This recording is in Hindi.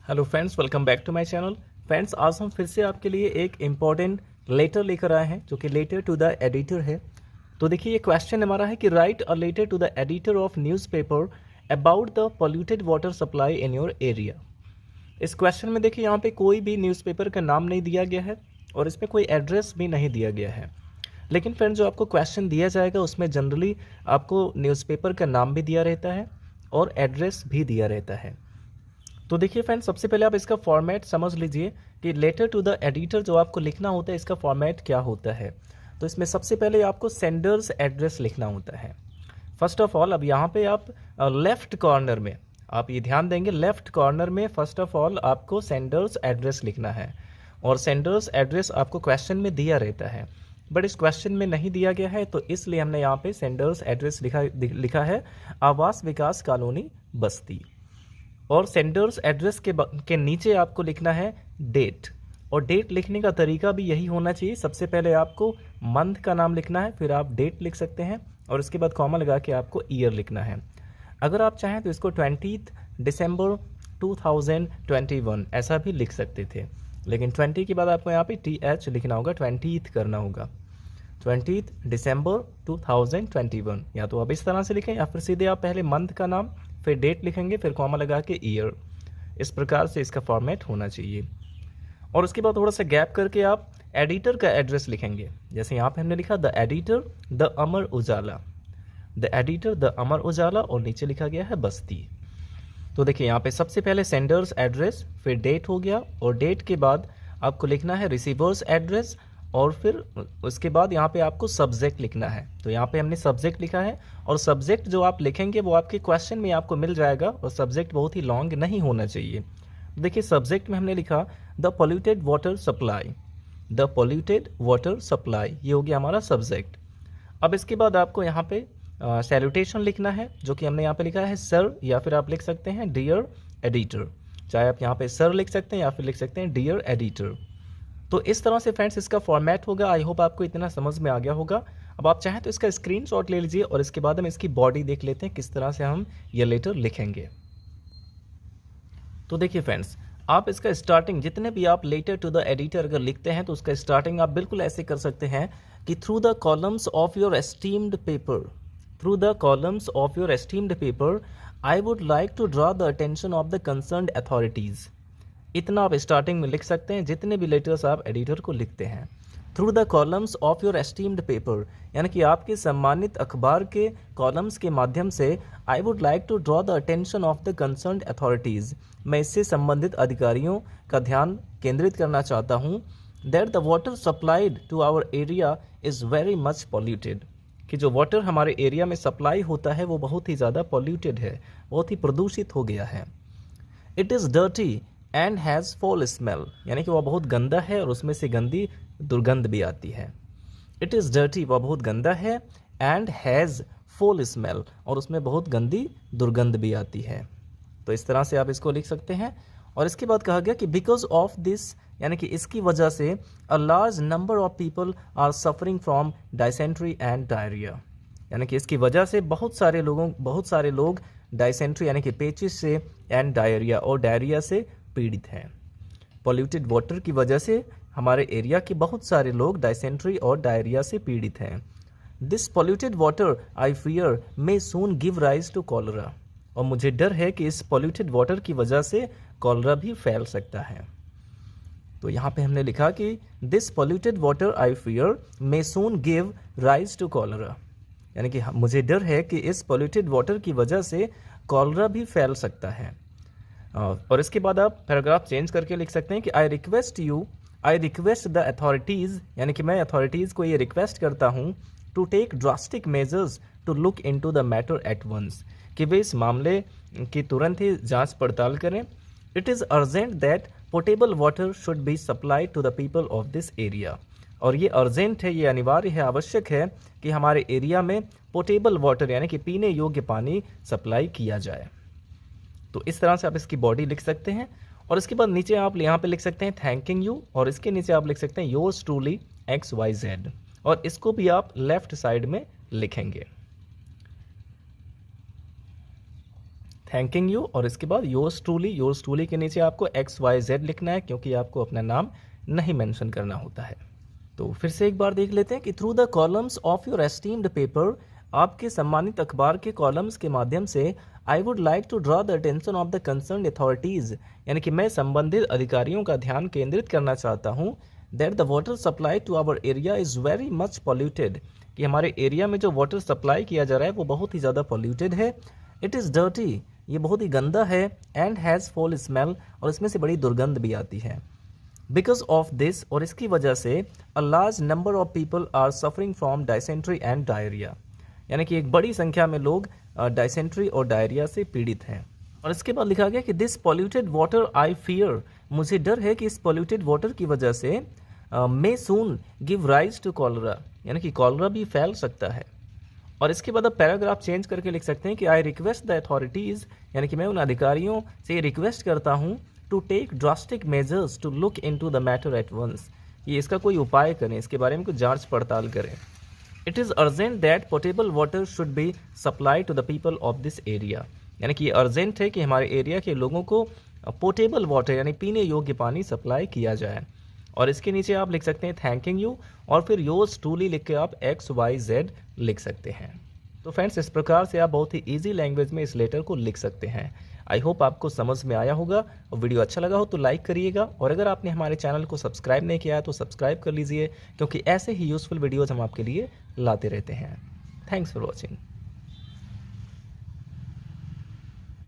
Hello friends, welcome back to my channel. Friends, आज हम फिर से आपके लिए एक इम्पॉर्टेंट लेटर लेकर आए हैं जो कि लेटर टू द एडिटर है। तो देखिए, ये क्वेश्चन हमारा है कि write a letter to the editor of newspaper about the polluted water supply in your area. इस क्वेश्चन में देखिए, यहाँ पे कोई भी न्यूज़पेपर का नाम नहीं दिया गया है और इसमें कोई एड्रेस भी नहीं दिया गया है। लेकिन फ्रेंड्स, जो आपको क्वेश्चन दिया जाएगा उसमें जनरली आपको न्यूज़पेपर का नाम भी दिया रहता है और एड्रेस भी दिया रहता है। तो देखिए फ्रेंड्स, सबसे पहले आप इसका फॉर्मेट समझ लीजिए कि लेटर टू द एडिटर जो आपको लिखना होता है, इसका फॉर्मेट क्या होता है। तो इसमें सबसे पहले आपको सेंडर्स एड्रेस लिखना होता है। फर्स्ट ऑफ ऑल, अब यहाँ पे आप लेफ्ट कॉर्नर में आप ये ध्यान देंगे, लेफ्ट कॉर्नर में फर्स्ट ऑफ ऑल आपको सेंडर्स एड्रेस लिखना है। और सेंडर्स एड्रेस आपको क्वेश्चन में दिया रहता है, बट इस क्वेश्चन में नहीं दिया गया है, तो इसलिए हमने यहाँ पे सेंडर्स एड्रेस लिखा है आवास विकास कॉलोनी बस्ती। और सेंडर्स एड्रेस के नीचे आपको लिखना है डेट। और डेट लिखने का तरीका भी यही होना चाहिए। सबसे पहले आपको मंथ का नाम लिखना है, फिर आप डेट लिख सकते हैं और उसके बाद कॉमा लगा के आपको ईयर लिखना है। अगर आप चाहें तो इसको 20 दिसंबर 2021 ऐसा भी लिख सकते थे, लेकिन 20 के बाद आपको यहाँ पे TH लिखना होगा, 20 करना होगा, 20 दिसंबर 2021। या तो आप इस तरह से लिखें या फिर सीधे आप पहले मंथ का नाम, फिर डेट लिखेंगे, फिर कॉमा लगा के ईयर। इस प्रकार से इसका फॉर्मेट होना चाहिए। और उसके बाद थोड़ा सा गैप करके आप एडिटर का एड्रेस लिखेंगे। जैसे यहाँ पे हमने लिखा the editor the Amar Ujala, the editor the Amar Ujala, और नीचे लिखा गया है बस्ती। तो देखिए, यहाँ पे सबसे पहले सेंडर्स एड्रेस, फिर डेट हो गया, और डेट के बाद आपको लिखना है रिसीवर्स एड्रेस, और फिर उसके बाद यहाँ पे आपको सब्जेक्ट लिखना है। तो यहाँ पे हमने सब्जेक्ट लिखा है, और सब्जेक्ट जो आप लिखेंगे वो आपके क्वेश्चन में आपको मिल जाएगा, और सब्जेक्ट बहुत ही लॉन्ग नहीं होना चाहिए। देखिए, सब्जेक्ट में हमने लिखा the polluted water supply, the polluted water supply, ये हो गया हमारा सब्जेक्ट। अब इसके बाद आपको यहाँ पे सैल्यूटेशन लिखना है, जो कि हमने यहाँ पे लिखा है सर, या फिर आप लिख सकते हैं डियर एडिटर। चाहे आप यहाँ पे सर लिख सकते हैं या फिर लिख सकते हैं डियर एडिटर। तो इस तरह से फ्रेंड्स इसका फॉर्मेट होगा। आई होप आपको इतना समझ में आ गया होगा। अब आप चाहें तो इसका स्क्रीनशॉट ले लीजिए और इसके बाद हम इसकी बॉडी देख लेते हैं, किस तरह से हम ये लेटर लिखेंगे। तो देखिए फ्रेंड्स, आप इसका स्टार्टिंग, जितने भी आप लेटर टू द एडिटर अगर लिखते हैं तो उसका स्टार्टिंग आप बिल्कुल ऐसे कर सकते हैं कि through the columns of your esteemed paper, through the columns of your esteemed paper I would like to draw the attention of the concerned authorities. इतना आप स्टार्टिंग में लिख सकते हैं जितने भी लेटर्स आप एडिटर को लिखते हैं। Through the columns of your esteemed paper, यानी कि आपके सम्मानित अखबार के कॉलम्स के माध्यम से I would like to draw the attention of the concerned authorities, मैं इससे संबंधित अधिकारियों का ध्यान केंद्रित करना चाहता हूँ, that the water supplied to our area is very much polluted, कि जो वाटर हमारे एरिया में सप्लाई होता है वो बहुत ही ज़्यादा पॉल्यूटेड है, बहुत ही प्रदूषित हो गया है। It is dirty and has fall smell, यानी कि वह बहुत गंदा है और उसमें से गंदी दुर्गंध भी आती है। इट इज़ डर्टी, वह बहुत गंदा है, एंड हैज़ फॉल स्मेल, और उसमें बहुत गंदी दुर्गंध भी आती है। तो इस तरह से आप इसको लिख सकते हैं। और इसके बाद कहा गया कि बिकॉज ऑफ दिस, यानी कि इसकी वजह से a large number of people are suffering from dysentery and diarrhoea, यानी कि इसकी वजह से बहुत सारे लोग डायसेंट्री यानी कि पेचिस से, एंड डायरिया, और डायरिया से पीड़ित हैं। पॉल्यूटेड वाटर की वजह से हमारे एरिया के बहुत सारे लोग डायसेंट्री और डायरिया से पीड़ित हैं। This polluted water I fear may soon give rise to cholera, और मुझे डर है कि इस पॉल्यूटेड वाटर की वजह से कॉलरा भी फैल सकता है। तो यहाँ पे हमने लिखा कि this polluted water I fear may soon give rise to cholera, यानी कि मुझे डर है कि इस पॉल्यूटेड वाटर की वजह से कॉलरा भी फैल सकता है। और इसके बाद आप पैराग्राफ चेंज करके लिख सकते हैं कि आई रिक्वेस्ट द अथॉरिटीज़, यानी कि मैं अथॉरिटीज़ को ये रिक्वेस्ट करता हूँ, to take drastic measures to look into the matter at once, कि वे इस मामले की तुरंत ही जांच पड़ताल करें। It is urgent that portable water should be supplied to the people of this area, और ये अर्जेंट है, ये अनिवार्य है, आवश्यक है कि हमारे एरिया में पोर्टेबल वाटर यानी कि पीने योग्य पानी सप्लाई किया जाए। तो इस तरह से आप इसकी बॉडी लिख सकते हैं। और इसके बाद नीचे आप यहाँ पे लिख सकते हैं थैंकिंग यू, और इसके नीचे आप लिख सकते हैं योर्स ट्रूली XYZ, और इसको भी आप लेफ्ट साइड में लिखेंगे। थैंकिंग यू और इसके बाद योर्स ट्रूली के नीचे आपको XYZ लिखना है क्योंकि आपको अपना नाम नहीं मेंशन करना होता है। तो फिर से एक बार देख लेते हैं कि through the columns of your esteemed paper, आपके सम्मानित अखबार के कॉलम्स के माध्यम से I would like to draw the attention of the concern authorities, यानी कि मैं संबंधित अधिकारियों का ध्यान केंद्रित करना चाहता हूँ that the water supply to our area is very much polluted, कि हमारे एरिया में जो वाटर सप्लाई किया जा रहा है वो बहुत ही ज़्यादा पॉल्यूटेड है। इट इज़ डर्टी, ये बहुत ही गंदा है। एंड हैज़ फॉल स्मेल, और इसमें से बड़ी दुर्गंध भी आती है। बिकॉज ऑफ दिस, और इसकी वजह से a large number of people are suffering from dysentery and diarrhoea, यानी कि एक बड़ी संख्या में लोग डायसेंट्री और डायरिया से पीड़ित हैं। और इसके बाद लिखा गया कि this polluted water I fear, मुझे डर है कि इस पॉल्यूटेड वाटर की वजह से मे soon give rise to cholera, यानी कि कॉलरा भी फैल सकता है। और इसके बाद अब पैराग्राफ चेंज करके लिख सकते हैं कि आई रिक्वेस्ट द अथॉरिटीज़, यानी कि मैं उन अधिकारियों से रिक्वेस्ट करता हूँ to take drastic measures to look into the matter at once, ये इसका कोई उपाय करें, इसके बारे में कुछ जांच पड़ताल करें। It is urgent that portable water should be supply to the people of this area, यानी कि अर्जेंट है कि हमारे एरिया के लोगों को पोर्टेबल वाटर यानी पीने योग्य पानी सप्लाई किया जाए। और इसके नीचे आप लिख सकते हैं थैंकिंग यू, और फिर योर्स ट्रूली लिख के आप XYZ लिख सकते हैं। तो फ्रेंड्स, इस प्रकार से आप बहुत ही ईजी लैंग्वेज में इस लेटर को लिख सकते हैं। आई होप आपको समझ में आया होगा, और वीडियो अच्छा लगा हो तो लाइक करिएगा, और अगर आपने हमारे चैनल को सब्सक्राइब नहीं किया है तो सब्सक्राइब कर लीजिए, क्योंकि ऐसे ही यूज़फुल वीडियोज़ हम आपके लिए लाते रहते हैं। Thanks for watching.